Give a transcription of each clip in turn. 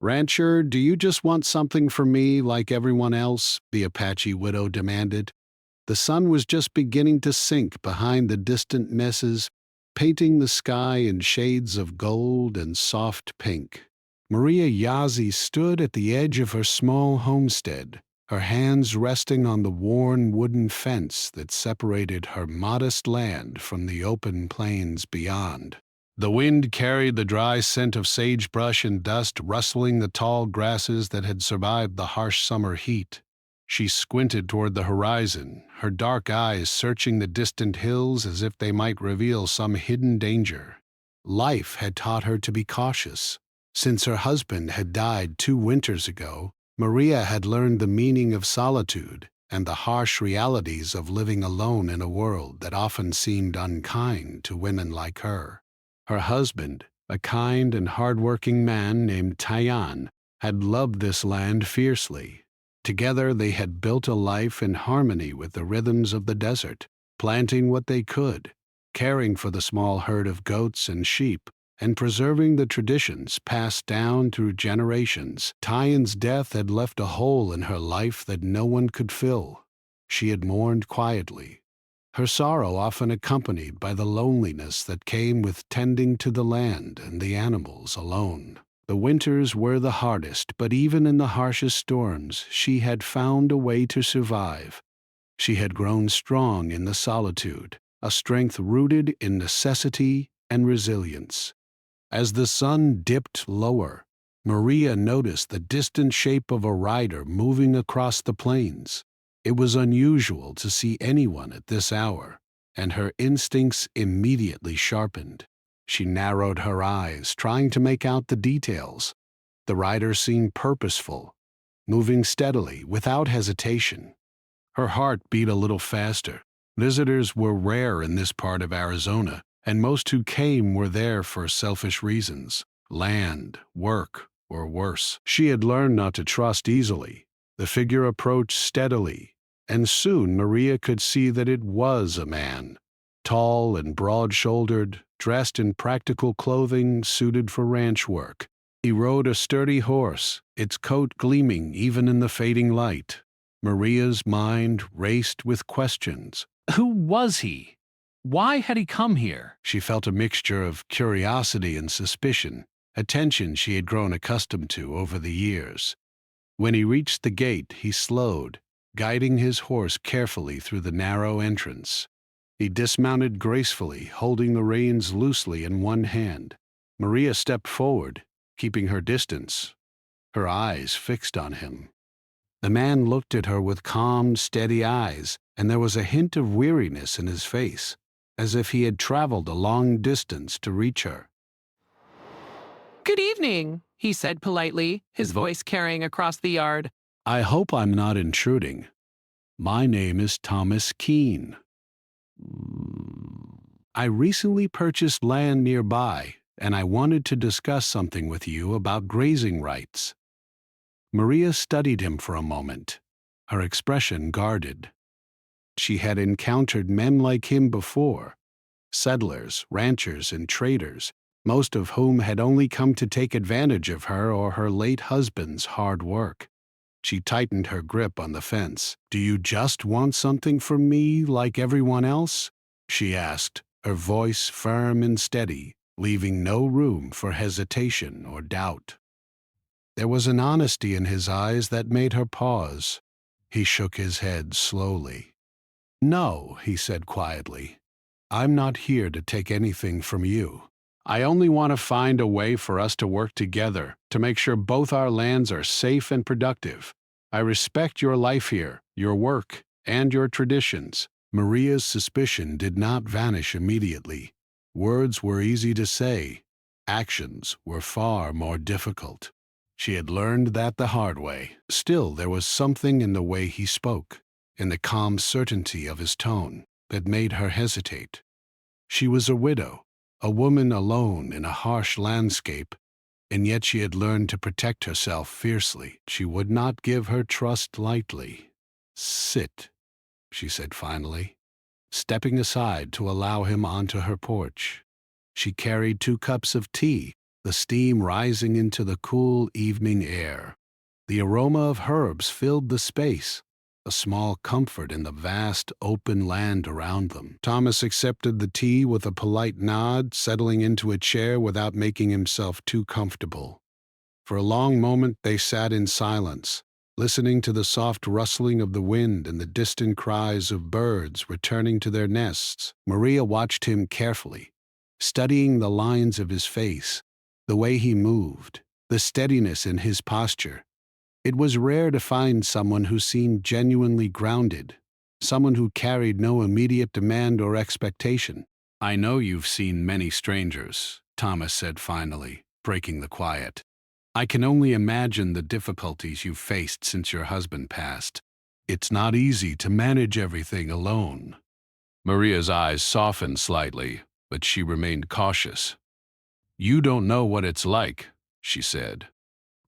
"Rancher, do you just want something from me like everyone else?" the Apache widow demanded. The sun was just beginning to sink behind the distant mesas, painting the sky in shades of gold and soft pink. Maria Yazzie stood at the edge of her small homestead, her hands resting on the worn wooden fence that separated her modest land from the open plains beyond. The wind carried the dry scent of sagebrush and dust, rustling the tall grasses that had survived the harsh summer heat. She squinted toward the horizon, her dark eyes searching the distant hills as if they might reveal some hidden danger. Life had taught her to be cautious. Since her husband had died 2 winters ago, Maria had learned the meaning of solitude and the harsh realities of living alone in a world that often seemed unkind to women like her. Her husband, a kind and hard-working man named Tayan, had loved this land fiercely. Together they had built a life in harmony with the rhythms of the desert, planting what they could, caring for the small herd of goats and sheep, and preserving the traditions passed down through generations. Tayan's death had left a hole in her life that no one could fill. She had mourned quietly, her sorrow often accompanied by the loneliness that came with tending to the land and the animals alone. The winters were the hardest, but even in the harshest storms, she had found a way to survive. She had grown strong in the solitude, a strength rooted in necessity and resilience. As the sun dipped lower, Maria noticed the distant shape of a rider moving across the plains. It was unusual to see anyone at this hour, and her instincts immediately sharpened. She narrowed her eyes, trying to make out the details. The rider seemed purposeful, moving steadily, without hesitation. Her heart beat a little faster. Visitors were rare in this part of Arizona, and most who came were there for selfish reasons: land, work, or worse. She had learned not to trust easily. The figure approached steadily, and soon Maria could see that it was a man. Tall and broad-shouldered, dressed in practical clothing suited for ranch work. He rode a sturdy horse, its coat gleaming even in the fading light. Maria's mind raced with questions. Who was he? Why had he come here? She felt a mixture of curiosity and suspicion, a tension she had grown accustomed to over the years. When he reached the gate, he slowed, guiding his horse carefully through the narrow entrance. He dismounted gracefully, holding the reins loosely in one hand. Maria stepped forward, keeping her distance, her eyes fixed on him. The man looked at her with calm, steady eyes, and there was a hint of weariness in his face, as if he had traveled a long distance to reach her. "Good evening," he said politely, his voice carrying across the yard. "I hope I'm not intruding. My name is Thomas Keene. I recently purchased land nearby, and I wanted to discuss something with you about grazing rights." Maria studied him for a moment, her expression guarded. She had encountered men like him before, settlers, ranchers, and traders, most of whom had only come to take advantage of her or her late husband's hard work. She tightened her grip on the fence. "Do you just want something from me like everyone else?" she asked, her voice firm and steady, leaving no room for hesitation or doubt. There was an honesty in his eyes that made her pause. He shook his head slowly. "No," he said quietly. "I'm not here to take anything from you. I only want to find a way for us to work together, to make sure both our lands are safe and productive. I respect your life here, your work, and your traditions." Maria's suspicion did not vanish immediately. Words were easy to say. Actions were far more difficult. She had learned that the hard way. Still, there was something in the way he spoke, in the calm certainty of his tone, that made her hesitate. She was a widow, a woman alone in a harsh landscape, and yet she had learned to protect herself fiercely. She would not give her trust lightly. "Sit," she said finally, stepping aside to allow him onto her porch. She carried 2 cups of tea, the steam rising into the cool evening air. The aroma of herbs filled the space, a small comfort in the vast open land around them. Thomas accepted the tea with a polite nod, settling into a chair without making himself too comfortable. For a long moment they sat in silence, listening to the soft rustling of the wind and the distant cries of birds returning to their nests. Maria watched him carefully, studying the lines of his face, the way he moved, the steadiness in his posture. It was rare to find someone who seemed genuinely grounded, someone who carried no immediate demand or expectation. "I know you've seen many strangers," Thomas said finally, breaking the quiet. "I can only imagine the difficulties you've faced since your husband passed. It's not easy to manage everything alone." Maria's eyes softened slightly, but she remained cautious. "You don't know what it's like," she said.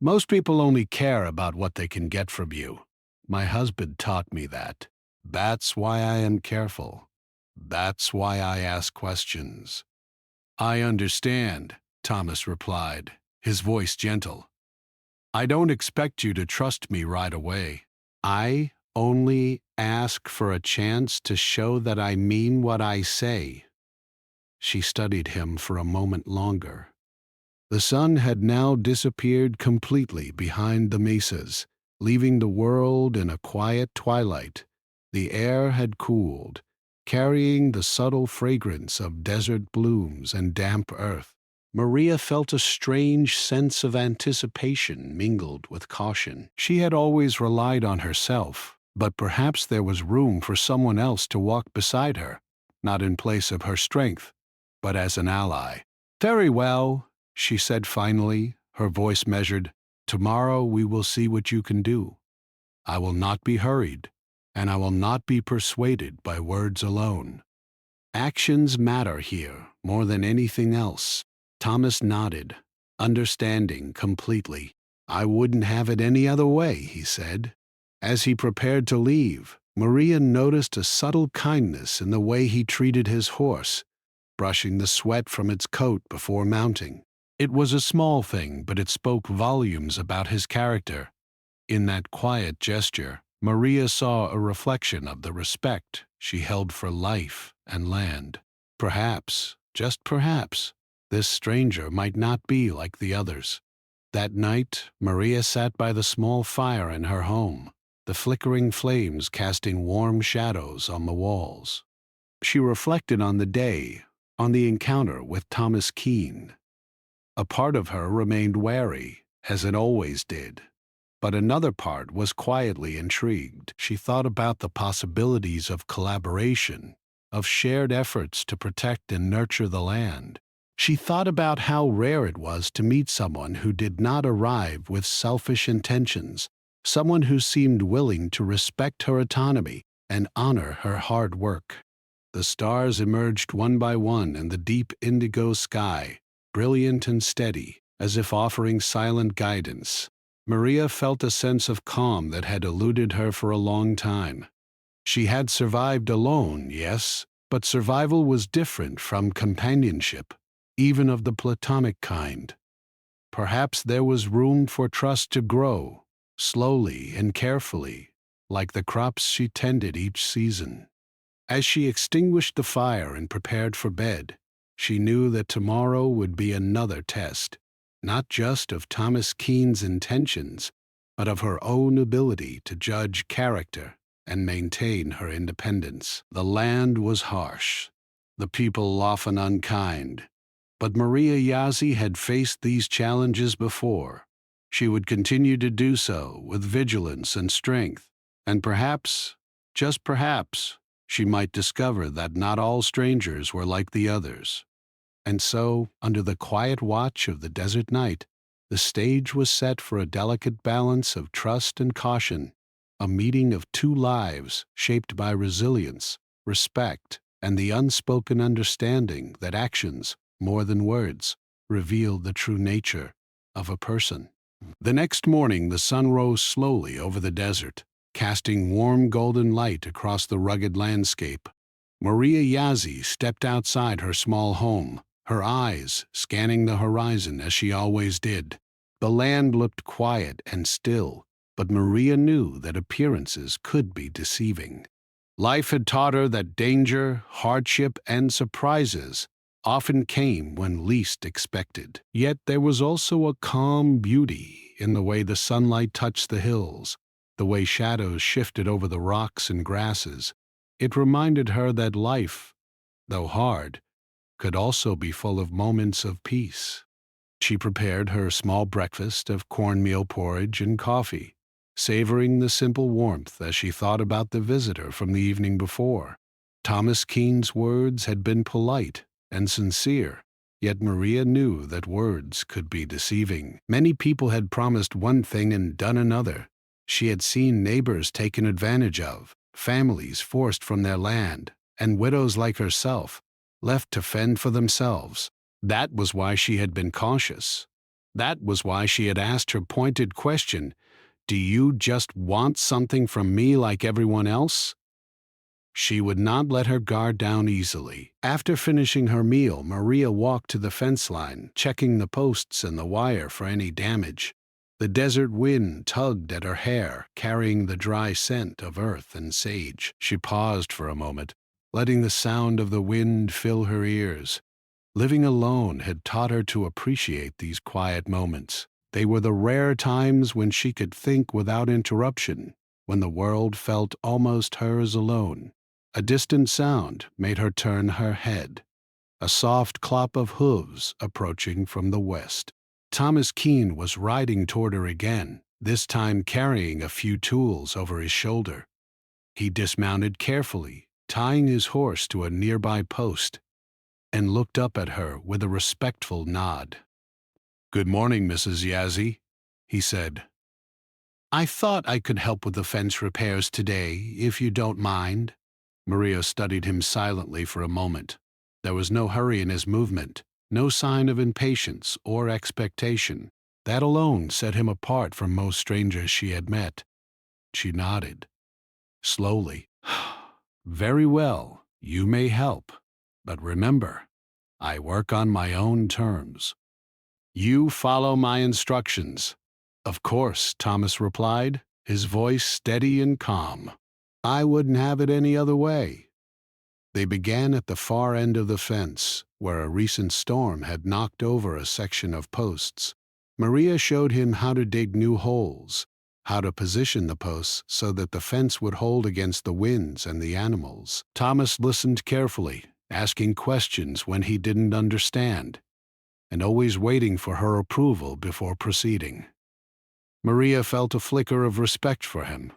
"Most people only care about what they can get from you. My husband taught me that. That's why I am careful. That's why I ask questions." "I understand," Thomas replied, his voice gentle. "I don't expect you to trust me right away. I only ask for a chance to show that I mean what I say." She studied him for a moment longer. The sun had now disappeared completely behind the mesas, leaving the world in a quiet twilight. The air had cooled, carrying the subtle fragrance of desert blooms and damp earth. Maria felt a strange sense of anticipation mingled with caution. She had always relied on herself, but perhaps there was room for someone else to walk beside her, not in place of her strength, but as an ally. "Very well," she said finally, her voice measured. "Tomorrow we will see what you can do. I will not be hurried, and I will not be persuaded by words alone. Actions matter here more than anything else." Thomas nodded, understanding completely. "I wouldn't have it any other way," he said. As he prepared to leave, Maria noticed a subtle kindness in the way he treated his horse, brushing the sweat from its coat before mounting. It was a small thing, but it spoke volumes about his character. In that quiet gesture, Maria saw a reflection of the respect she held for life and land. Perhaps, just perhaps, this stranger might not be like the others. That night, Maria sat by the small fire in her home, the flickering flames casting warm shadows on the walls. She reflected on the day, on the encounter with Thomas Keene. A part of her remained wary, as it always did, but another part was quietly intrigued. She thought about the possibilities of collaboration, of shared efforts to protect and nurture the land. She thought about how rare it was to meet someone who did not arrive with selfish intentions, someone who seemed willing to respect her autonomy and honor her hard work. The stars emerged one by one in the deep indigo sky, brilliant and steady, as if offering silent guidance. Maria felt a sense of calm that had eluded her for a long time. She had survived alone, yes, but survival was different from companionship, even of the platonic kind. Perhaps there was room for trust to grow, slowly and carefully, like the crops she tended each season. As she extinguished the fire and prepared for bed, she knew that tomorrow would be another test, not just of Thomas Keene's intentions, but of her own ability to judge character and maintain her independence. The land was harsh, the people often unkind, but Maria Yazzie had faced these challenges before. She would continue to do so with vigilance and strength, and perhaps, just perhaps, she might discover that not all strangers were like the others. And so, under the quiet watch of the desert night, the stage was set for a delicate balance of trust and caution, a meeting of two lives shaped by resilience, respect, and the unspoken understanding that actions, more than words, reveal the true nature of a person. The next morning the sun rose slowly over the desert, casting warm golden light across the rugged landscape. Maria Yazzie stepped outside her small home, her eyes scanning the horizon as she always did. The land looked quiet and still, but Maria knew that appearances could be deceiving. Life had taught her that danger, hardship, and surprises often came when least expected. Yet there was also a calm beauty in the way the sunlight touched the hills, the way shadows shifted over the rocks and grasses. It reminded her that life, though hard, could also be full of moments of peace. She prepared her small breakfast of cornmeal porridge and coffee, savoring the simple warmth as she thought about the visitor from the evening before. Thomas Keane's words had been polite and sincere, yet Maria knew that words could be deceiving. Many people had promised one thing and done another. She had seen neighbors taken advantage of, families forced from their land, and widows like herself left to fend for themselves. That was why she had been cautious. That was why she had asked her pointed question, "Do you just want something from me like everyone else?" She would not let her guard down easily. After finishing her meal, Maria walked to the fence line, checking the posts and the wire for any damage. The desert wind tugged at her hair, carrying the dry scent of earth and sage. She paused for a moment, letting the sound of the wind fill her ears. Living alone had taught her to appreciate these quiet moments. They were the rare times when she could think without interruption, when the world felt almost hers alone. A distant sound made her turn her head, a soft clop of hooves approaching from the west. Thomas Keane was riding toward her again, this time carrying a few tools over his shoulder. He dismounted carefully, tying his horse to a nearby post, and looked up at her with a respectful nod. "Good morning, Mrs. Yazzie," he said. "I thought I could help with the fence repairs today, if you don't mind." Maria studied him silently for a moment. There was no hurry in his movement, no sign of impatience or expectation. That alone set him apart from most strangers she had met. She nodded, slowly. "Very well, you may help. But remember, I work on my own terms. You follow my instructions." "Of course," Thomas replied, his voice steady and calm. "I wouldn't have it any other way." They began at the far end of the fence, where a recent storm had knocked over a section of posts. Maria showed him how to dig new holes, how to position the posts so that the fence would hold against the winds and the animals. Thomas listened carefully, asking questions when he didn't understand, and always waiting for her approval before proceeding. Maria felt a flicker of respect for him.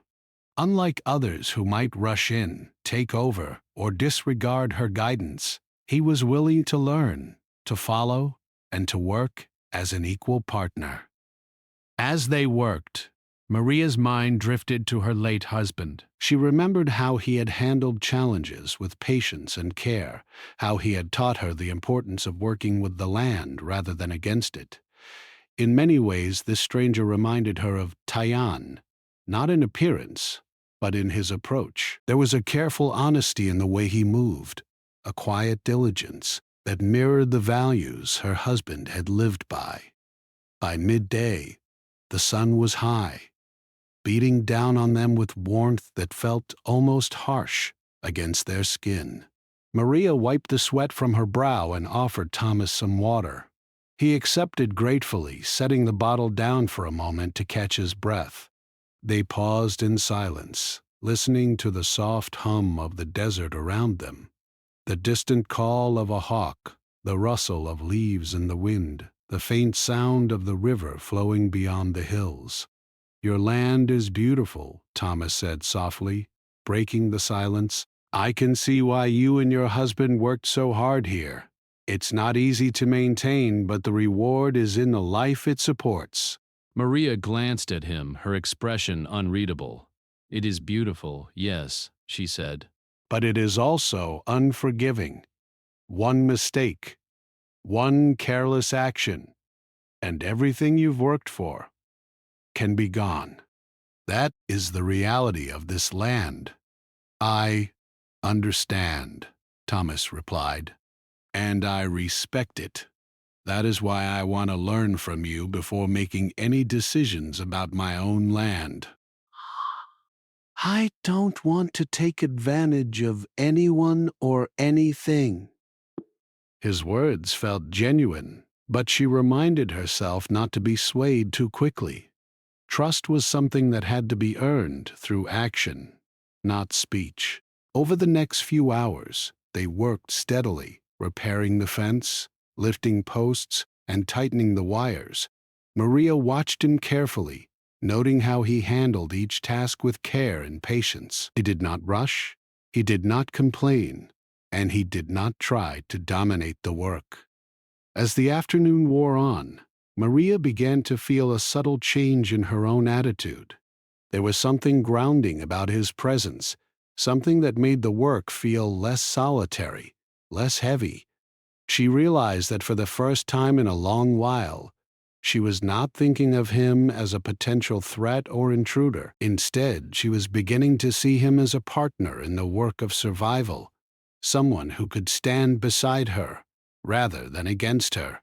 Unlike others who might rush in, take over, or disregard her guidance, he was willing to learn, to follow, and to work as an equal partner. As they worked, Maria's mind drifted to her late husband. She remembered how he had handled challenges with patience and care, how he had taught her the importance of working with the land rather than against it. In many ways, this stranger reminded her of Tayan, not in appearance, but in his approach. There was a careful honesty in the way he moved, a quiet diligence that mirrored the values her husband had lived by. By midday, the sun was high, beating down on them with warmth that felt almost harsh against their skin. Maria wiped the sweat from her brow and offered Thomas some water. He accepted gratefully, setting the bottle down for a moment to catch his breath. They paused in silence, listening to the soft hum of the desert around them, the distant call of a hawk, the rustle of leaves in the wind, the faint sound of the river flowing beyond the hills. "Your land is beautiful," Thomas said softly, breaking the silence. "I can see why you and your husband worked so hard here. It's not easy to maintain, but the reward is in the life it supports." Maria glanced at him, her expression unreadable. "It is beautiful, yes," she said. "But it is also unforgiving. One mistake, one careless action, and everything you've worked for can be gone. That is the reality of this land." "I understand," Thomas replied. and I respect it. That is why I want to learn from you before making any decisions about my own land. I don't want to take advantage of anyone or anything. His words felt genuine, but she reminded herself not to be swayed too quickly. Trust was something that had to be earned through action, not speech. Over the next few hours, they worked steadily, repairing the fence, lifting posts, and tightening the wires. Maria watched him carefully, noting how he handled each task with care and patience. He did not rush, he did not complain, and he did not try to dominate the work. As the afternoon wore on, Maria began to feel a subtle change in her own attitude. There was something grounding about his presence, something that made the work feel less solitary, less heavy. She realized that for the first time in a long while, she was not thinking of him as a potential threat or intruder. Instead, she was beginning to see him as a partner in the work of survival, someone who could stand beside her rather than against her.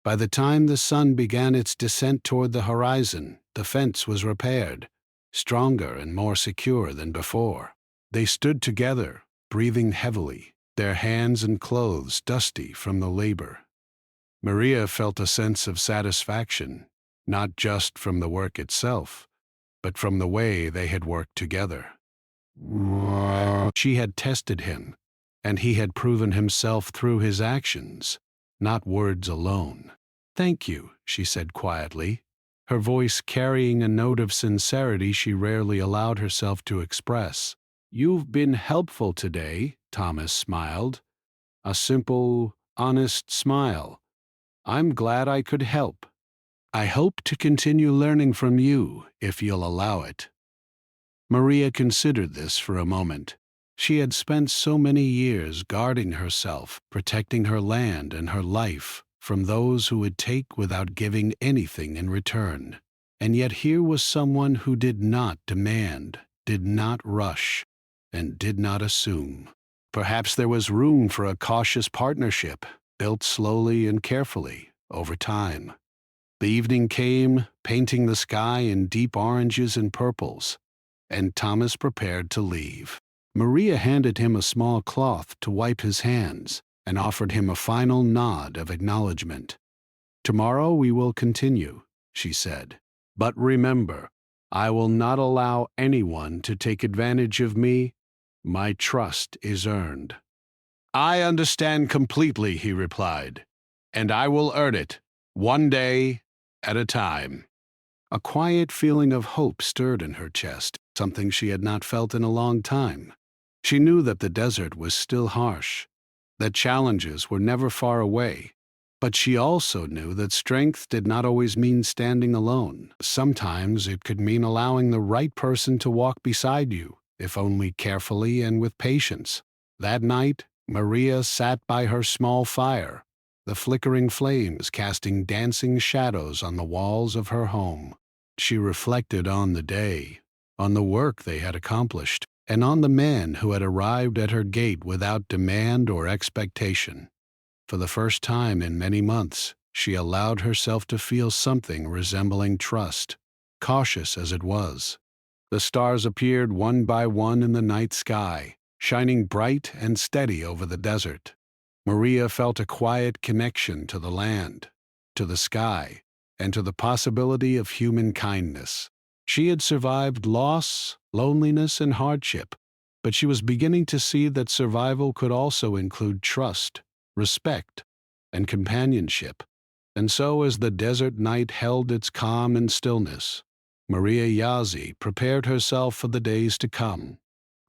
By the time the sun began its descent toward the horizon, the fence was repaired, stronger and more secure than before. They stood together, breathing heavily, their hands and clothes dusty from the labor. Maria felt a sense of satisfaction, not just from the work itself, but from the way they had worked together. She had tested him, and he had proven himself through his actions, not words alone. "Thank you," she said quietly, her voice carrying a note of sincerity she rarely allowed herself to express. "You've been helpful today," Thomas smiled. A simple, honest smile. "I'm glad I could help. I hope to continue learning from you, if you'll allow it." Maria considered this for a moment. She had spent so many years guarding herself, protecting her land and her life from those who would take without giving anything in return. And yet here was someone who did not demand, did not rush, and did not assume. Perhaps there was room for a cautious partnership, built slowly and carefully, over time. The evening came, painting the sky in deep oranges and purples, and Thomas prepared to leave. Maria handed him a small cloth to wipe his hands and offered him a final nod of acknowledgement. "Tomorrow we will continue," she said. "But remember, I will not allow anyone to take advantage of me. My trust is earned." "I understand completely," he replied, "and I will earn it, one day at a time." A quiet feeling of hope stirred in her chest, something she had not felt in a long time. She knew that the desert was still harsh, that challenges were never far away, but she also knew that strength did not always mean standing alone. Sometimes it could mean allowing the right person to walk beside you, if only carefully and with patience. That night, Maria sat by her small fire, the flickering flames casting dancing shadows on the walls of her home. She reflected on the day, on the work they had accomplished, and on the man who had arrived at her gate without demand or expectation. For the first time in many months, she allowed herself to feel something resembling trust, cautious as it was. The stars appeared one by one in the night sky, shining bright and steady over the desert. Maria felt a quiet connection to the land, to the sky, and to the possibility of human kindness. She had survived loss, loneliness, and hardship, but she was beginning to see that survival could also include trust, respect, and companionship. And so, as the desert night held its calm and stillness, Maria Yazzie prepared herself for the days to come.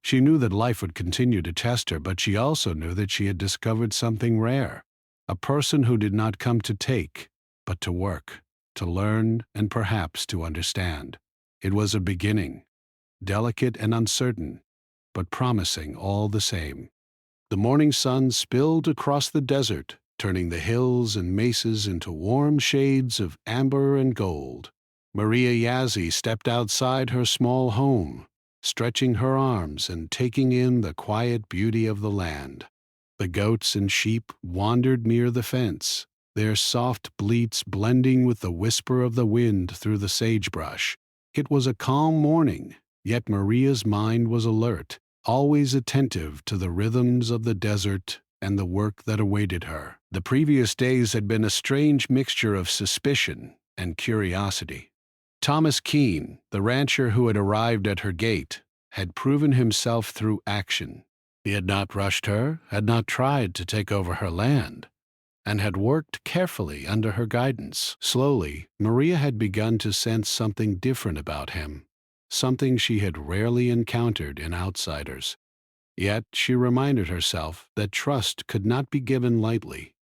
She knew that life would continue to test her, but she also knew that she had discovered something rare, a person who did not come to take, but to work, to learn, and perhaps to understand. It was a beginning, delicate and uncertain, but promising all the same. The morning sun spilled across the desert, turning the hills and mesas into warm shades of amber and gold. Maria Yazzie stepped outside her small home, stretching her arms and taking in the quiet beauty of the land. The goats and sheep wandered near the fence, their soft bleats blending with the whisper of the wind through the sagebrush. It was a calm morning, yet Maria's mind was alert, always attentive to the rhythms of the desert and the work that awaited her. The previous days had been a strange mixture of suspicion and curiosity. Thomas Keene, the rancher who had arrived at her gate, had proven himself through action. He had not rushed her, had not tried to take over her land, and had worked carefully under her guidance. Slowly, Maria had begun to sense something different about him, something she had rarely encountered in outsiders. Yet she reminded herself that trust could not be given lightly.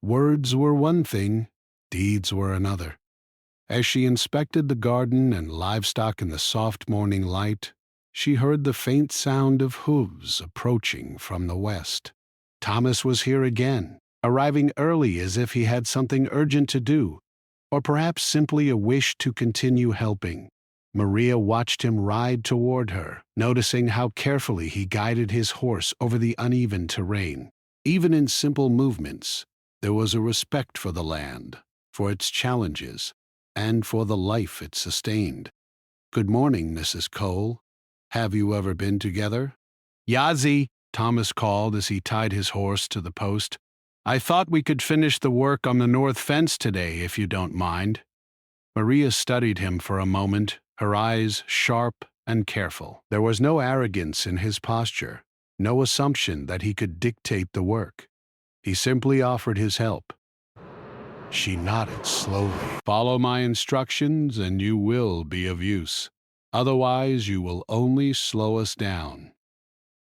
Words were one thing, deeds were another. As she inspected the garden and livestock in the soft morning light, she heard the faint sound of hooves approaching from the west. Thomas was here again, arriving early as if he had something urgent to do, or perhaps simply a wish to continue helping. Maria watched him ride toward her, noticing how carefully he guided his horse over the uneven terrain. Even in simple movements, there was a respect for the land, for its challenges, and for the life it sustained. "Good morning, Mrs. Cole. Have you ever been together?" "Yazi," Thomas called as he tied his horse to the post. "I thought we could finish the work on the north fence today, if you don't mind." Maria studied him for a moment, her eyes sharp and careful. There was no arrogance in his posture, no assumption that he could dictate the work. He simply offered his help. She nodded slowly. "Follow my instructions and you will be of use. Otherwise, you will only slow us down."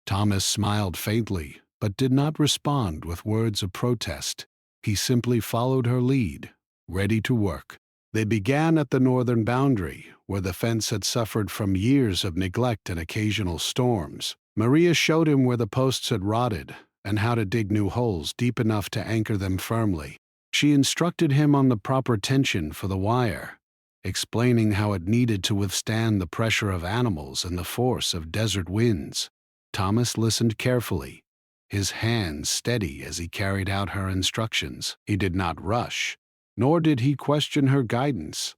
Thomas smiled faintly, but did not respond with words of protest. He simply followed her lead, ready to work. They began at the northern boundary, where the fence had suffered from years of neglect and occasional storms. Maria showed him where the posts had rotted and how to dig new holes deep enough to anchor them firmly. She instructed him on the proper tension for the wire, explaining how it needed to withstand the pressure of animals and the force of desert winds. Thomas listened carefully, his hands steady as he carried out her instructions. He did not rush, nor did he question her guidance.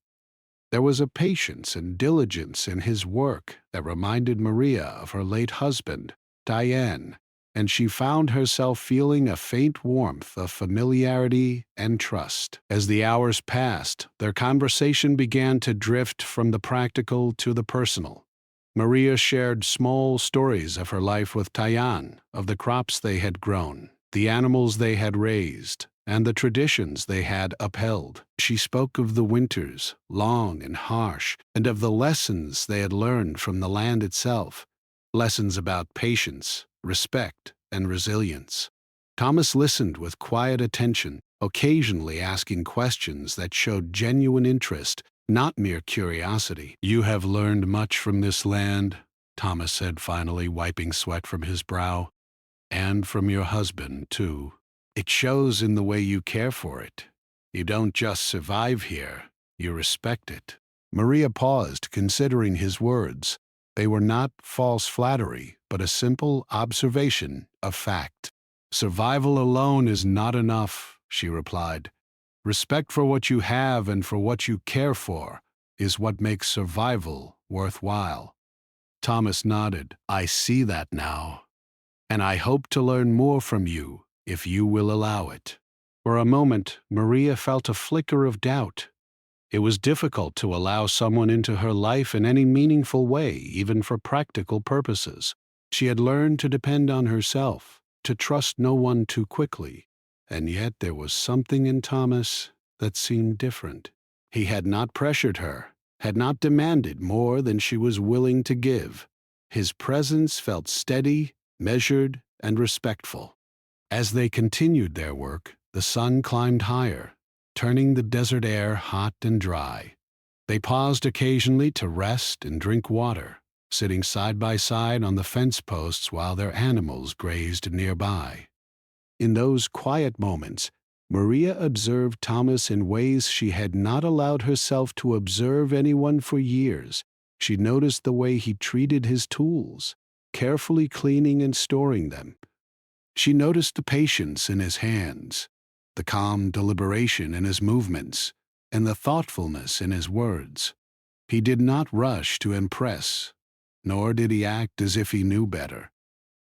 There was a patience and diligence in his work that reminded Maria of her late husband, Diane, and she found herself feeling a faint warmth of familiarity and trust. As the hours passed, their conversation began to drift from the practical to the personal. Maria shared small stories of her life with Diane, of the crops they had grown, the animals they had raised, and the traditions they had upheld. She spoke of the winters, long and harsh, and of the lessons they had learned from the land itself, lessons about patience, respect, and resilience. Thomas listened with quiet attention, occasionally asking questions that showed genuine interest, not mere curiosity. "You have learned much from this land," Thomas said finally, wiping sweat from his brow. "And from your husband, too. It shows in the way you care for it. You don't just survive here, you respect it." Maria paused, considering his words. They were not false flattery, but a simple observation of fact. "Survival alone is not enough," she replied. "Respect for what you have and for what you care for is what makes survival worthwhile." Thomas nodded. "I see that now, and I hope to learn more from you if you will allow it." For a moment, Maria felt a flicker of doubt. It was difficult to allow someone into her life in any meaningful way, even for practical purposes. She had learned to depend on herself, to trust no one too quickly, and yet there was something in Thomas that seemed different. He had not pressured her, had not demanded more than she was willing to give. His presence felt steady, measured, and respectful. As they continued their work, the sun climbed higher, turning the desert air hot and dry. They paused occasionally to rest and drink water, sitting side by side on the fence posts while their animals grazed nearby. In those quiet moments, Maria observed Thomas in ways she had not allowed herself to observe anyone for years. She noticed the way he treated his tools, carefully cleaning and storing them, She noticed the patience in his hands, the calm deliberation in his movements, and the thoughtfulness in his words. He did not rush to impress, nor did he act as if he knew better.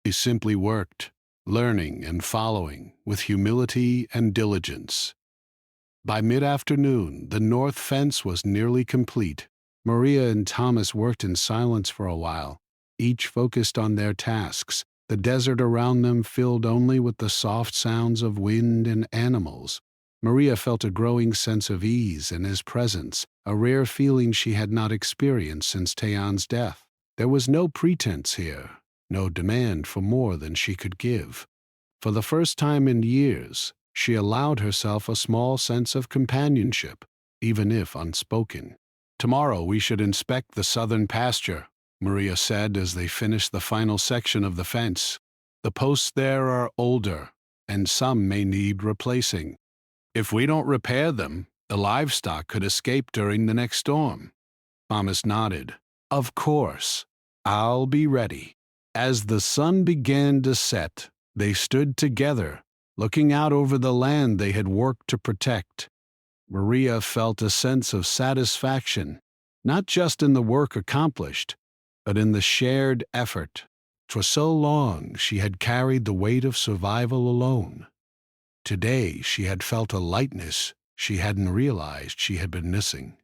He simply worked, learning and following with humility and diligence. By mid-afternoon, the north fence was nearly complete. Maria and Thomas worked in silence for a while, each focused on their tasks, the desert around them filled only with the soft sounds of wind and animals. Maria felt a growing sense of ease in his presence, a rare feeling she had not experienced since Tayan's death. There was no pretense here, no demand for more than she could give. For the first time in years, she allowed herself a small sense of companionship, even if unspoken. "Tomorrow we should inspect the southern pasture," Maria said as they finished the final section of the fence. "The posts there are older, and some may need replacing. If we don't repair them, the livestock could escape during the next storm." Thomas nodded. "Of course. I'll be ready." As the sun began to set, they stood together, looking out over the land they had worked to protect. Maria felt a sense of satisfaction, not just in the work accomplished, but in the shared effort. For so long she had carried the weight of survival alone. Today she had felt a lightness she hadn't realized she had been missing.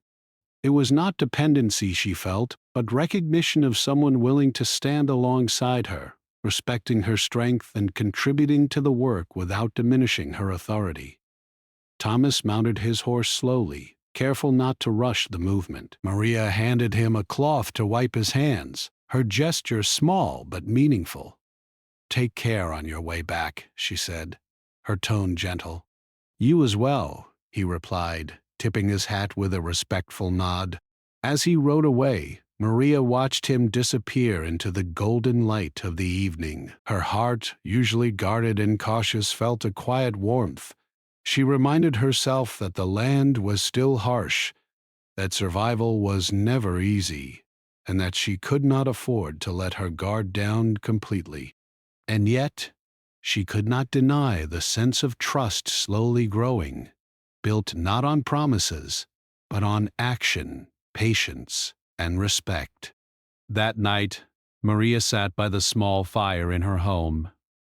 It was not dependency she felt, but recognition of someone willing to stand alongside her, respecting her strength and contributing to the work without diminishing her authority. Thomas mounted his horse slowly, careful not to rush the movement. Maria handed him a cloth to wipe his hands, her gesture small but meaningful. "Take care on your way back," she said, her tone gentle. "You as well," he replied, tipping his hat with a respectful nod. As he rode away, Maria watched him disappear into the golden light of the evening. Her heart, usually guarded and cautious, felt a quiet warmth. She reminded herself that the land was still harsh, that survival was never easy, and that she could not afford to let her guard down completely. And yet, she could not deny the sense of trust slowly growing, built not on promises, but on action, patience, and respect. That night, Maria sat by the small fire in her home,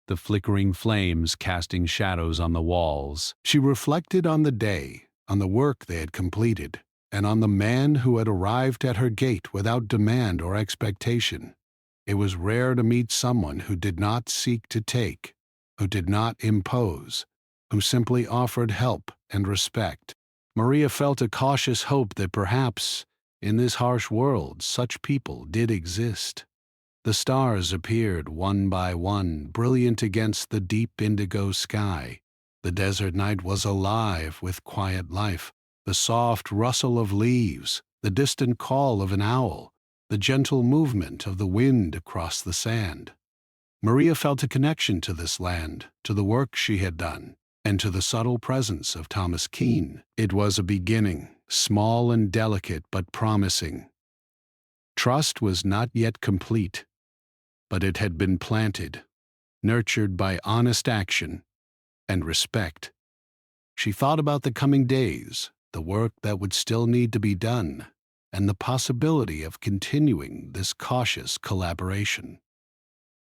the flickering flames casting shadows on the walls. She reflected on the day, on the work they had completed, and on the man who had arrived at her gate without demand or expectation. It was rare to meet someone who did not seek to take, who did not impose, who simply offered help and respect. Maria felt a cautious hope that perhaps, in this harsh world, such people did exist. The stars appeared one by one, brilliant against the deep indigo sky. The desert night was alive with quiet life, the soft rustle of leaves, the distant call of an owl, the gentle movement of the wind across the sand. Maria felt a connection to this land, to the work she had done, and to the subtle presence of Thomas Keene. It was a beginning, small and delicate but promising. Trust was not yet complete, but it had been planted, nurtured by honest action and respect. She thought about the coming days, the work that would still need to be done, and the possibility of continuing this cautious collaboration.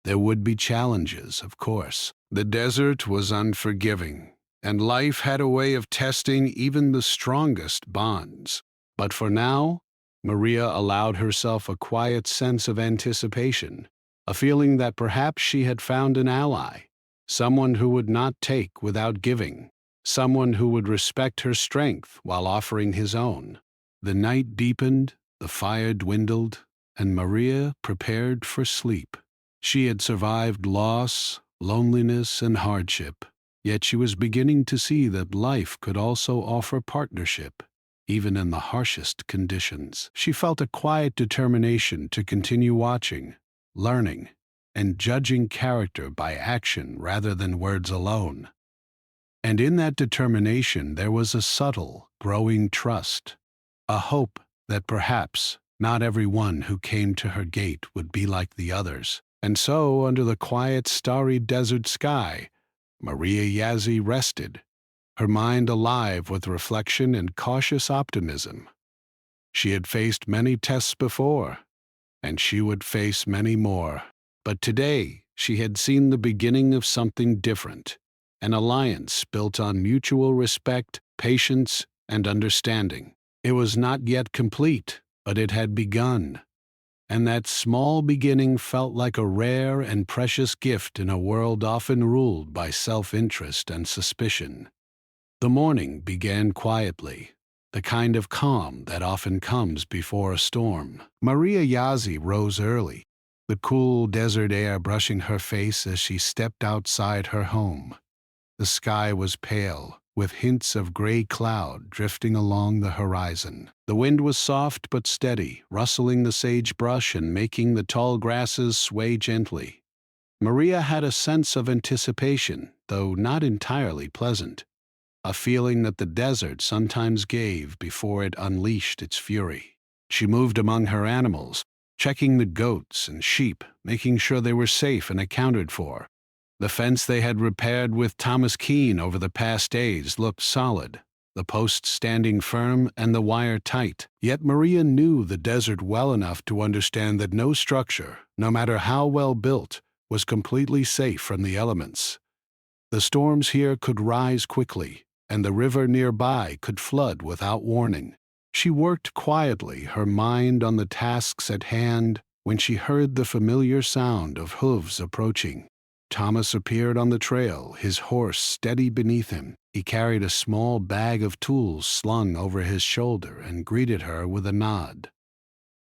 There would be challenges, of course. The desert was unforgiving, and life had a way of testing even the strongest bonds. But for now, Maria allowed herself a quiet sense of anticipation, a feeling that perhaps she had found an ally, someone who would not take without giving, someone who would respect her strength while offering his own. The night deepened, the fire dwindled, and Maria prepared for sleep. She had survived loss, loneliness, and hardship, yet she was beginning to see that life could also offer partnership, even in the harshest conditions. She felt a quiet determination to continue watching, learning, and judging character by action rather than words alone. And in that determination there was a subtle, growing trust, a hope that perhaps not everyone who came to her gate would be like the others. And so, under the quiet, starry desert sky, Maria Yazzie rested, her mind alive with reflection and cautious optimism. She had faced many tests before, and she would face many more. But today, she had seen the beginning of something different, an alliance built on mutual respect, patience, and understanding. It was not yet complete, but it had begun, and that small beginning felt like a rare and precious gift in a world often ruled by self-interest and suspicion. The morning began quietly, the kind of calm that often comes before a storm. Maria Yazzie rose early, the cool desert air brushing her face as she stepped outside her home. The sky was pale, with hints of gray cloud drifting along the horizon. The wind was soft but steady, rustling the sagebrush and making the tall grasses sway gently. Maria had a sense of anticipation, though not entirely pleasant, a feeling that the desert sometimes gave before it unleashed its fury. She moved among her animals, checking the goats and sheep, making sure they were safe and accounted for. The fence they had repaired with Thomas Keene over the past days looked solid, the posts standing firm and the wire tight. Yet Maria knew the desert well enough to understand that no structure, no matter how well built, was completely safe from the elements. The storms here could rise quickly, and the river nearby could flood without warning. She worked quietly, her mind on the tasks at hand, when she heard the familiar sound of hooves approaching. Thomas appeared on the trail, his horse steady beneath him. He carried a small bag of tools slung over his shoulder and greeted her with a nod.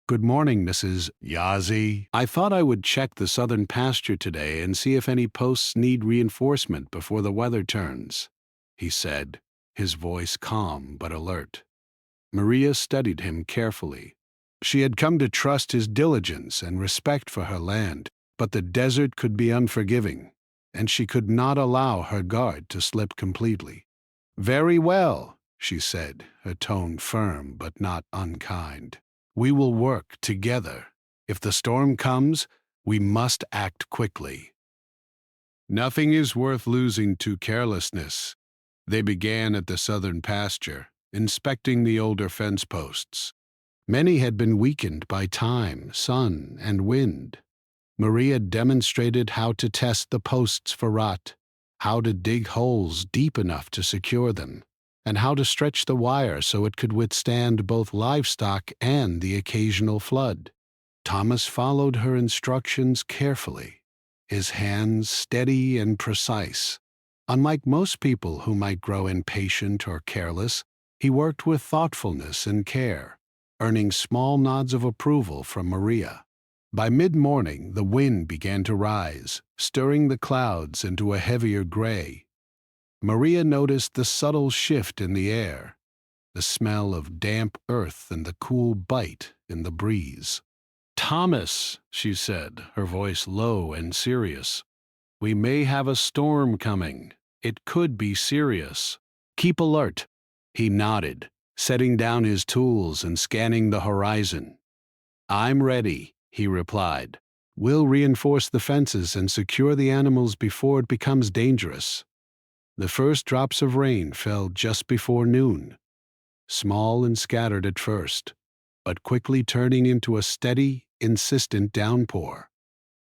"Good morning, Mrs. Yazzie. I thought I would check the southern pasture today and see if any posts need reinforcement before the weather turns," he said, his voice calm but alert. Maria studied him carefully. She had come to trust his diligence and respect for her land, but the desert could be unforgiving, and she could not allow her guard to slip completely. "Very well," she said, her tone firm but not unkind. "We will work together. If the storm comes, we must act quickly." Nothing is worth losing to carelessness. They began at the southern pasture, inspecting the older fence posts. Many had been weakened by time, sun, and wind. Maria demonstrated how to test the posts for rot, how to dig holes deep enough to secure them, and how to stretch the wire so it could withstand both livestock and the occasional flood. Thomas followed her instructions carefully, his hands steady and precise. Unlike most people who might grow impatient or careless, he worked with thoughtfulness and care, earning small nods of approval from Maria. By mid-morning, the wind began to rise, stirring the clouds into a heavier gray. Maria noticed the subtle shift in the air, the smell of damp earth and the cool bite in the breeze. "Thomas," she said, her voice low and serious, "we may have a storm coming. It could be serious. Keep alert." He nodded, setting down his tools and scanning the horizon. "I'm ready," he replied. "We'll reinforce the fences and secure the animals before it becomes dangerous." The first drops of rain fell just before noon, small and scattered at first, but quickly turning into a steady, insistent downpour.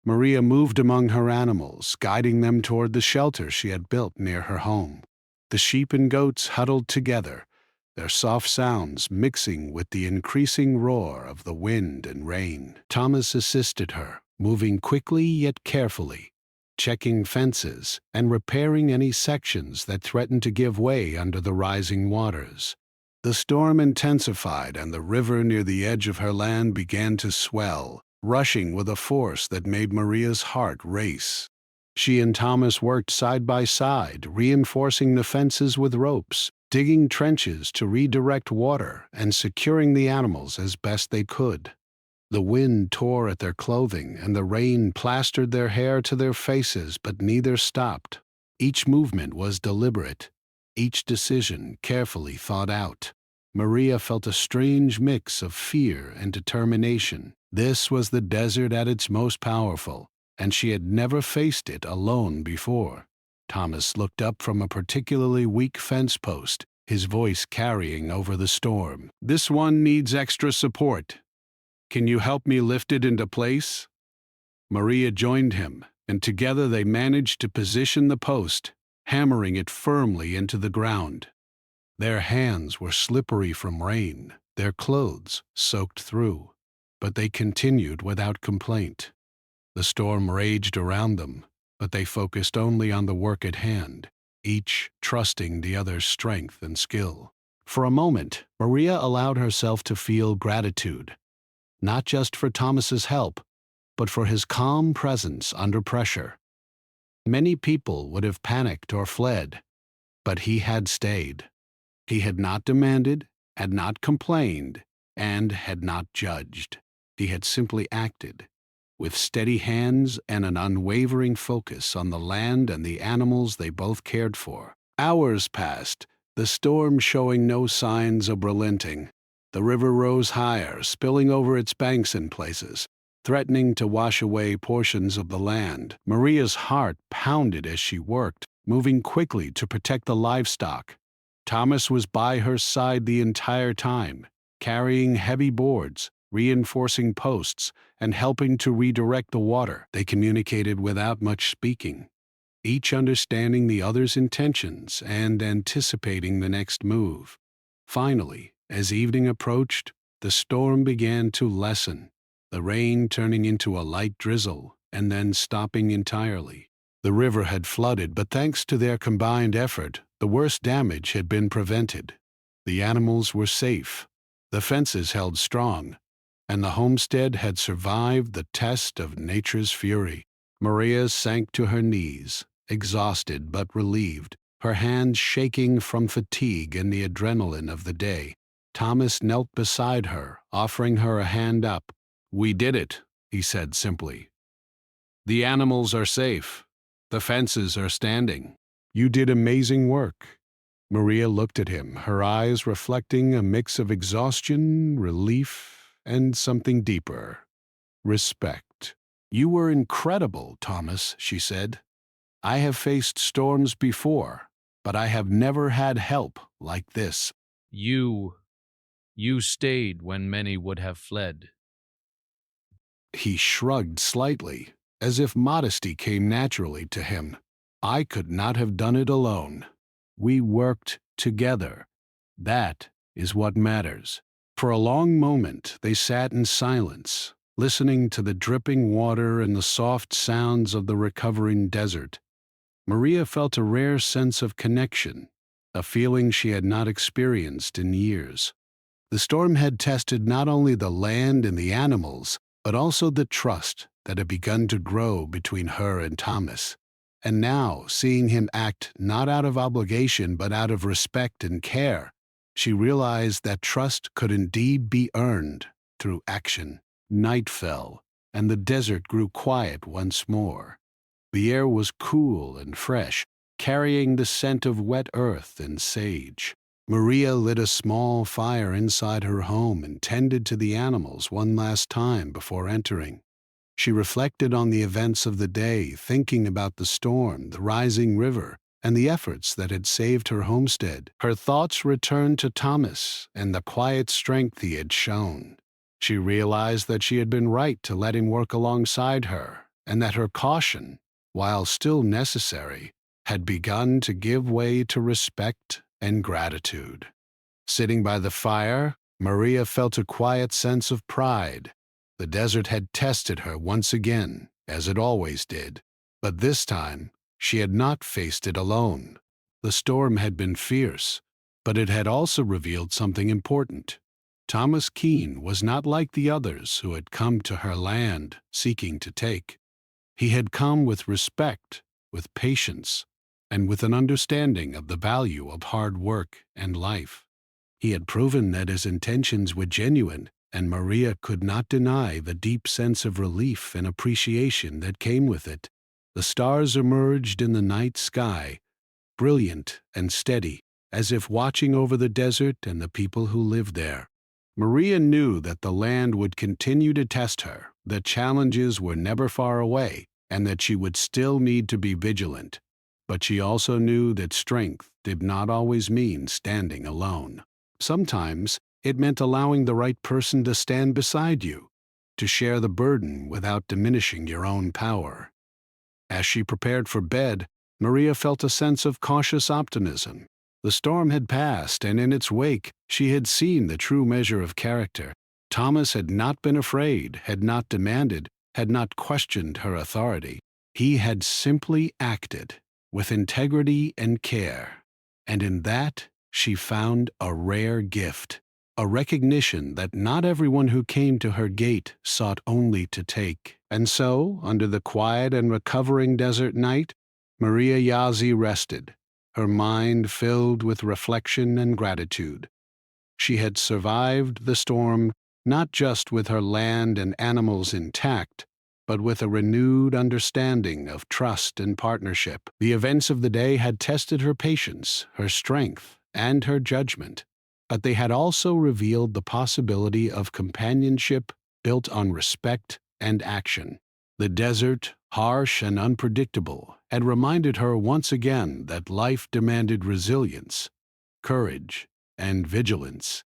Maria moved among her animals, guiding them toward the shelter she had built near her home. The sheep and goats huddled together, their soft sounds mixing with the increasing roar of the wind and rain. Thomas assisted her, moving quickly yet carefully, checking fences and repairing any sections that threatened to give way under the rising waters. The storm intensified and the river near the edge of her land began to swell, rushing with a force that made Maria's heart race. She and Thomas worked side by side, reinforcing the fences with ropes, digging trenches to redirect water, and securing the animals as best they could. The wind tore at their clothing, and the rain plastered their hair to their faces, but neither stopped. Each movement was deliberate, each decision carefully thought out. Maria felt a strange mix of fear and determination. This was the desert at its most powerful, and she had never faced it alone before. Thomas looked up from a particularly weak fence post, his voice carrying over the storm. "This one needs extra support. Can you help me lift it into place?" Maria joined him, and together they managed to position the post, hammering it firmly into the ground. Their hands were slippery from rain, their clothes soaked through, but they continued without complaint. The storm raged around them, but they focused only on the work at hand, each trusting the other's strength and skill. For a moment, Maria allowed herself to feel gratitude, not just for Thomas's help, but for his calm presence under pressure. Many people would have panicked or fled, but he had stayed. He had not demanded, had not complained, and had not judged. He had simply acted, with steady hands and an unwavering focus on the land and the animals they both cared for. Hours passed, the storm showing no signs of relenting. The river rose higher, spilling over its banks in places, threatening to wash away portions of the land. Maria's heart pounded as she worked, moving quickly to protect the livestock. Thomas was by her side the entire time, carrying heavy boards, reinforcing posts, and helping to redirect the water. They communicated without much speaking, each understanding the other's intentions and anticipating the next move. Finally, as evening approached, the storm began to lessen, the rain turning into a light drizzle and then stopping entirely. The river had flooded, but thanks to their combined effort, the worst damage had been prevented. The animals were safe, the fences held strong, and the homestead had survived the test of nature's fury. Maria sank to her knees, exhausted but relieved, her hands shaking from fatigue and the adrenaline of the day. Thomas knelt beside her, offering her a hand up. "We did it," he said simply. "The animals are safe. The fences are standing." "You did amazing work." Maria looked at him, her eyes reflecting a mix of exhaustion, relief, and something deeper: respect. "You were incredible, Thomas," she said. "I have faced storms before, but I have never had help like this." You stayed when many would have fled." He shrugged slightly, as if modesty came naturally to him. "I could not have done it alone. We worked together. That is what matters." For a long moment they sat in silence, listening to the dripping water and the soft sounds of the recovering desert. Maria felt a rare sense of connection, a feeling she had not experienced in years. The storm had tested not only the land and the animals, but also the trust that had begun to grow between her and Thomas. And now, seeing him act not out of obligation but out of respect and care, she realized that trust could indeed be earned through action. Night fell, and the desert grew quiet once more. The air was cool and fresh, carrying the scent of wet earth and sage. Maria lit a small fire inside her home and tended to the animals one last time before entering. She reflected on the events of the day, thinking about the storm, the rising river, and the efforts that had saved her homestead. Her thoughts returned to Thomas and the quiet strength he had shown. She realized that she had been right to let him work alongside her, and that her caution, while still necessary, had begun to give way to respect and gratitude. Sitting by the fire, Maria felt a quiet sense of pride. The desert had tested her once again, as it always did, but this time she had not faced it alone. The storm had been fierce, but it had also revealed something important. Thomas Keene was not like the others who had come to her land seeking to take. He had come with respect, with patience, and with an understanding of the value of hard work and life. He had proven that his intentions were genuine, and Maria could not deny the deep sense of relief and appreciation that came with it. The stars emerged in the night sky, brilliant and steady, as if watching over the desert and the people who lived there. Maria knew that the land would continue to test her. The challenges were never far away, and that she would still need to be vigilant. But she also knew that strength did not always mean standing alone. Sometimes it meant allowing the right person to stand beside you, to share the burden without diminishing your own power. As she prepared for bed, Maria felt a sense of cautious optimism. The storm had passed, and in its wake, she had seen the true measure of character. Thomas had not been afraid, had not demanded, had not questioned her authority. He had simply acted with integrity and care. And in that, she found a rare gift, a recognition that not everyone who came to her gate sought only to take. And so, under the quiet and recovering desert night, Maria Yazi rested, her mind filled with reflection and gratitude. She had survived the storm not just with her land and animals intact, but with a renewed understanding of trust and partnership. The events of the day had tested her patience, her strength, and her judgment, but they had also revealed the possibility of companionship built on respect and action. The desert, harsh and unpredictable, had reminded her once again that life demanded resilience, courage, and vigilance.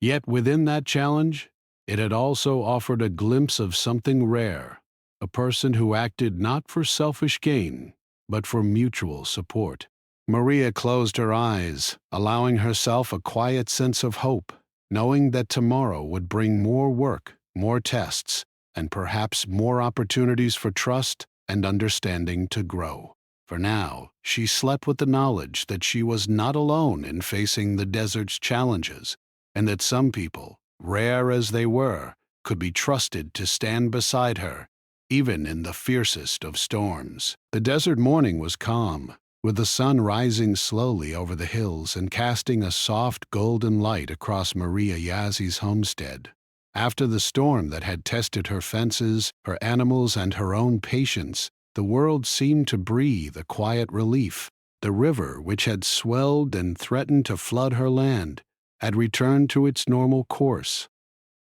Yet within that challenge, it had also offered a glimpse of something rare, a person who acted not for selfish gain, but for mutual support. Maria closed her eyes, allowing herself a quiet sense of hope, knowing that tomorrow would bring more work, more tests, and perhaps more opportunities for trust and understanding to grow. For now, she slept with the knowledge that she was not alone in facing the desert's challenges, and that some people, rare as they were, could be trusted to stand beside her, even in the fiercest of storms. The desert morning was calm, with the sun rising slowly over the hills and casting a soft golden light across Maria Yazi's homestead. After the storm that had tested her fences, her animals, and her own patience, the world seemed to breathe a quiet relief. The river, which had swelled and threatened to flood her land, had returned to its normal course.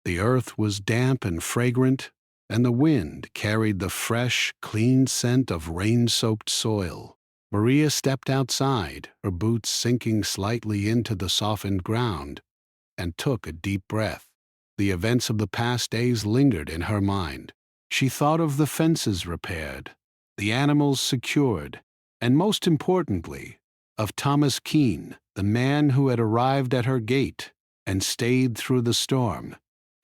The earth was damp and fragrant, and the wind carried the fresh, clean scent of rain-soaked soil. Maria stepped outside, her boots sinking slightly into the softened ground, and took a deep breath. The events of the past days lingered in her mind. She thought of the fences repaired, the animals secured, and most importantly, of Thomas Keene, the man who had arrived at her gate and stayed through the storm,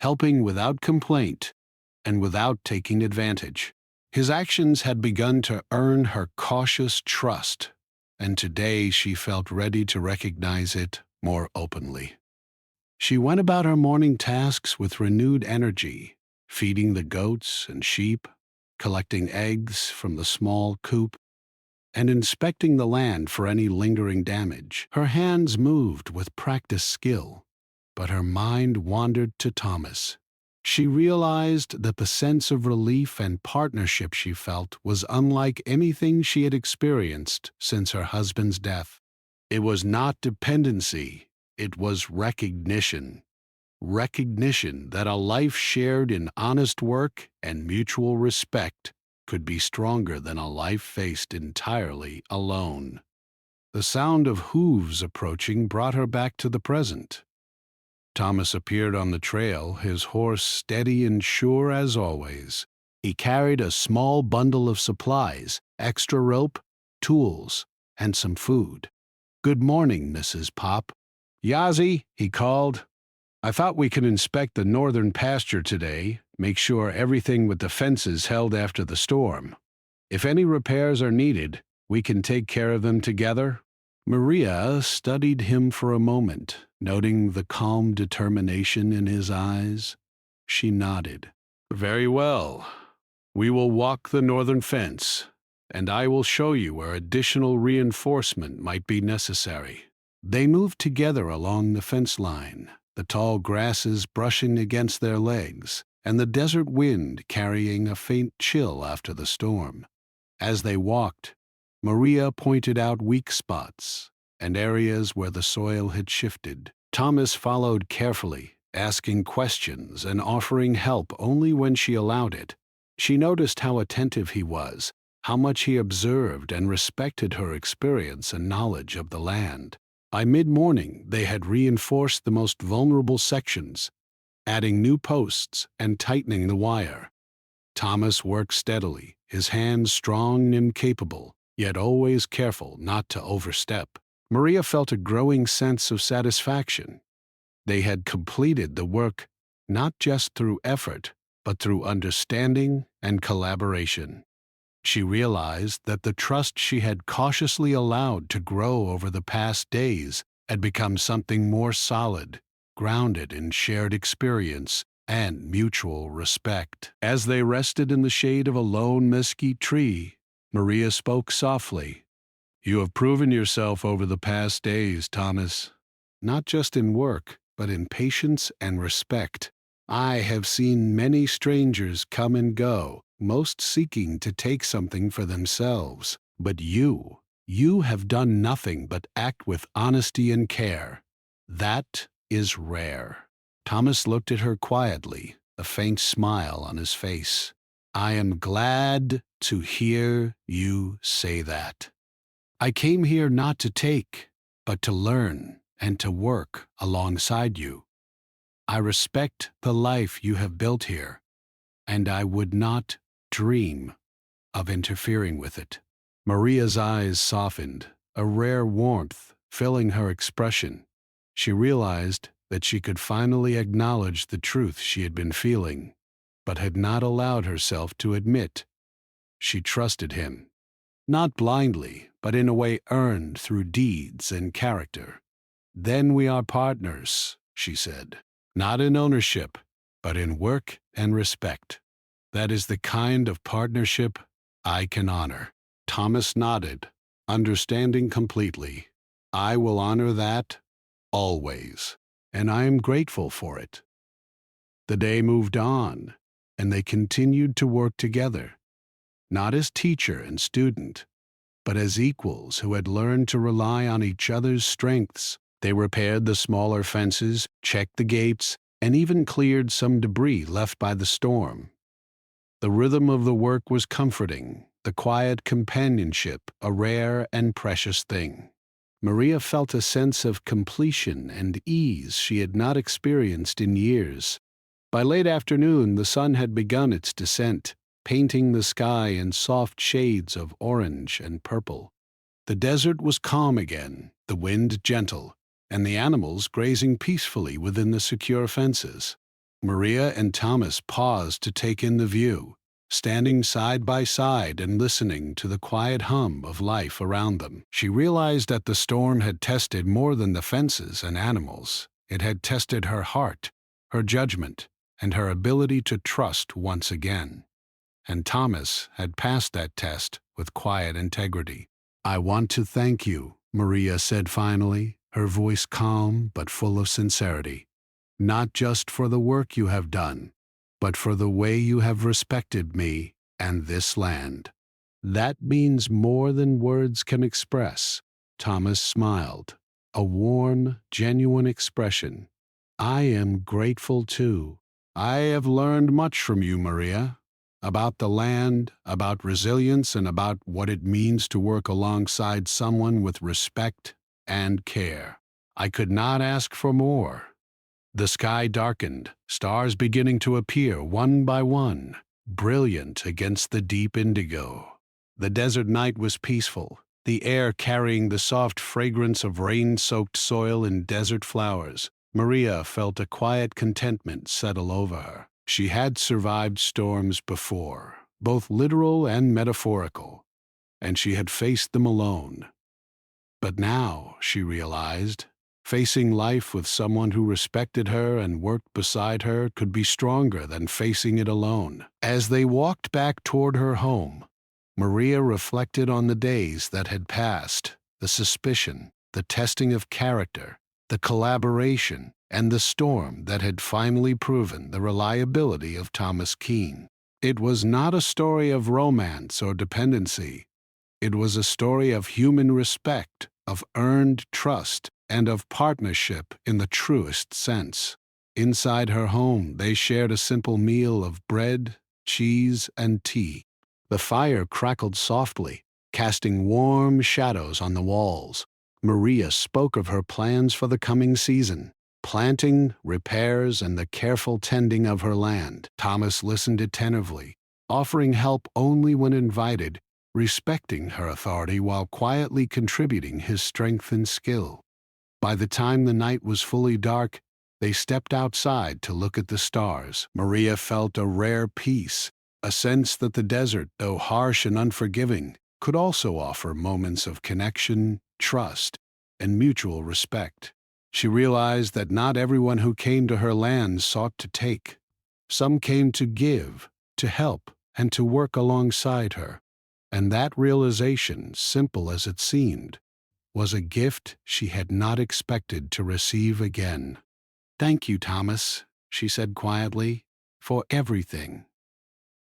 helping without complaint and without taking advantage. His actions had begun to earn her cautious trust, and today she felt ready to recognize it more openly. She went about her morning tasks with renewed energy, feeding the goats and sheep, collecting eggs from the small coop, and inspecting the land for any lingering damage. Her hands moved with practiced skill, but her mind wandered to Thomas. She realized that the sense of relief and partnership she felt was unlike anything she had experienced since her husband's death. It was not dependency, it was recognition. Recognition that a life shared in honest work and mutual respect could be stronger than a life faced entirely alone. The sound of hooves approaching brought her back to the present. Thomas appeared on the trail, his horse steady and sure as always. He carried a small bundle of supplies, extra rope, tools, and some food. "Good morning, Mrs. Pop." "Yazi," he called, "I thought we could inspect the northern pasture today, make sure everything with the fences held after the storm. If any repairs are needed, we can take care of them together." Maria studied him for a moment, noting the calm determination in his eyes. She nodded. "Very well. We will walk the northern fence, and I will show you where additional reinforcement might be necessary." They moved together along the fence line, the tall grasses brushing against their legs, and the desert wind carrying a faint chill after the storm. As they walked, Maria pointed out weak spots and areas where the soil had shifted. Thomas followed carefully, asking questions and offering help only when she allowed it. She noticed how attentive he was, how much he observed and respected her experience and knowledge of the land. By mid-morning, they had reinforced the most vulnerable sections, adding new posts and tightening the wire. Thomas worked steadily, his hands strong and capable, yet always careful not to overstep. Maria felt a growing sense of satisfaction. They had completed the work not just through effort, but through understanding and collaboration. She realized that the trust she had cautiously allowed to grow over the past days had become something more solid, grounded in shared experience and mutual respect. As they rested in the shade of a lone mesquite tree, Maria spoke softly. "You have proven yourself over the past days, Thomas. Not just in work, but in patience and respect. I have seen many strangers come and go, most seeking to take something for themselves. But you have done nothing but act with honesty and care. That is rare." Thomas looked at her quietly, a faint smile on his face. "I am glad to hear you say that. I came here not to take, but to learn and to work alongside you. I respect the life you have built here, and I would not dream of interfering with it." Maria's eyes softened, a rare warmth filling her expression. She realized that she could finally acknowledge the truth she had been feeling, but had not allowed herself to admit. She trusted him, not blindly, but in a way earned through deeds and character. "Then we are partners," she said. "Not in ownership, but in work and respect. That is the kind of partnership I can honor." Thomas nodded, understanding completely. "I will honor that always, and I am grateful for it." The day moved on, and they continued to work together, not as teacher and student, but as equals who had learned to rely on each other's strengths. They repaired the smaller fences, checked the gates, and even cleared some debris left by the storm. The rhythm of the work was comforting, the quiet companionship a rare and precious thing. Maria felt a sense of completion and ease she had not experienced in years. By late afternoon, the sun had begun its descent, painting the sky in soft shades of orange and purple. The desert was calm again, the wind gentle, and the animals grazing peacefully within the secure fences. Maria and Thomas paused to take in the view, standing side by side and listening to the quiet hum of life around them. She realized that the storm had tested more than the fences and animals. It had tested her heart, her judgment, and her ability to trust once again. And Thomas had passed that test with quiet integrity. "I want to thank you," Maria said finally, her voice calm but full of sincerity. "Not just for the work you have done, but for the way you have respected me and this land. That means more than words can express." Thomas smiled, a warm, genuine expression. "I am grateful too. I have learned much from you, Maria. About the land, about resilience, and about what it means to work alongside someone with respect and care. I could not ask for more." The sky darkened, stars beginning to appear one by one, brilliant against the deep indigo. The desert night was peaceful, the air carrying the soft fragrance of rain-soaked soil and desert flowers. Maria felt a quiet contentment settle over her. She had survived storms before, both literal and metaphorical, and she had faced them alone. But now, she realized, facing life with someone who respected her and worked beside her could be stronger than facing it alone. As they walked back toward her home, Maria reflected on the days that had passed, the suspicion, the testing of character, the collaboration, and the storm that had finally proven the reliability of Thomas Keene. It was not a story of romance or dependency. It was a story of human respect, of earned trust, and of partnership in the truest sense. Inside her home, they shared a simple meal of bread, cheese, and tea. The fire crackled softly, casting warm shadows on the walls. Maria spoke of her plans for the coming season: planting, repairs, and the careful tending of her land. Thomas listened attentively, offering help only when invited, respecting her authority while quietly contributing his strength and skill. By the time the night was fully dark, they stepped outside to look at the stars. Maria felt a rare peace, a sense that the desert, though harsh and unforgiving, could also offer moments of connection, trust, and mutual respect. She realized that not everyone who came to her land sought to take. Some came to give, to help, and to work alongside her. And that realization, simple as it seemed, was a gift she had not expected to receive again. "Thank you, Thomas," she said quietly, "for everything."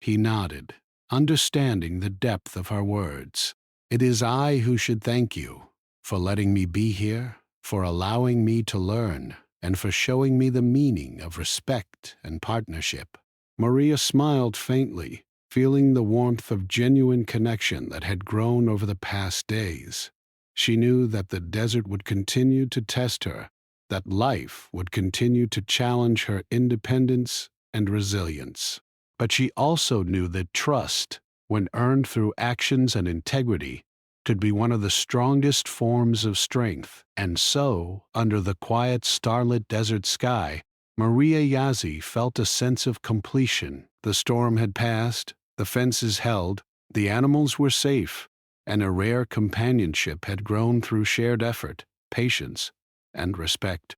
He nodded, understanding the depth of her words. "It is I who should thank you, for letting me be here, for allowing me to learn, and for showing me the meaning of respect and partnership." Maria smiled faintly, feeling the warmth of genuine connection that had grown over the past days. She knew that the desert would continue to test her, that life would continue to challenge her independence and resilience. But she also knew that trust, when earned through actions and integrity, could be one of the strongest forms of strength. And so, under the quiet, starlit desert sky, Maria Yazzie felt a sense of completion. The storm had passed, the fences held, the animals were safe, and a rare companionship had grown through shared effort, patience, and respect.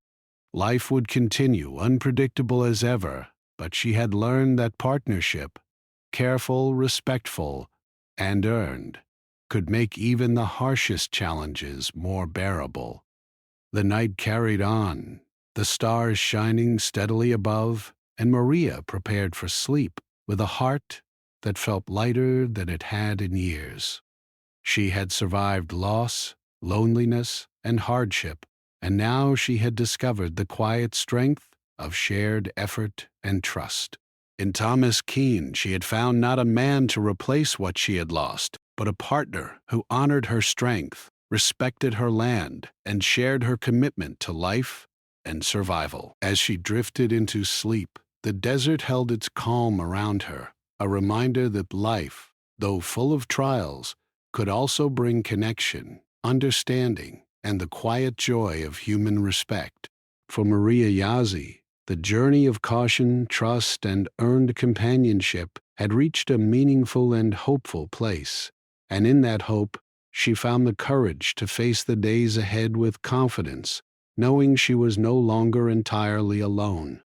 Life would continue, unpredictable as ever, but she had learned that partnership, careful, respectful, and earned, could make even the harshest challenges more bearable. The night carried on, the stars shining steadily above, and Maria prepared for sleep with a heart that felt lighter than it had in years. She had survived loss, loneliness, and hardship, and now she had discovered the quiet strength of shared effort and trust. In Thomas Keene, she had found not a man to replace what she had lost, but a partner who honored her strength, respected her land, and shared her commitment to life and survival. As she drifted into sleep, the desert held its calm around her, a reminder that life, though full of trials, could also bring connection, understanding, and the quiet joy of human respect. For Maria Yazzie, the journey of caution, trust, and earned companionship had reached a meaningful and hopeful place, and in that hope, she found the courage to face the days ahead with confidence, knowing she was no longer entirely alone.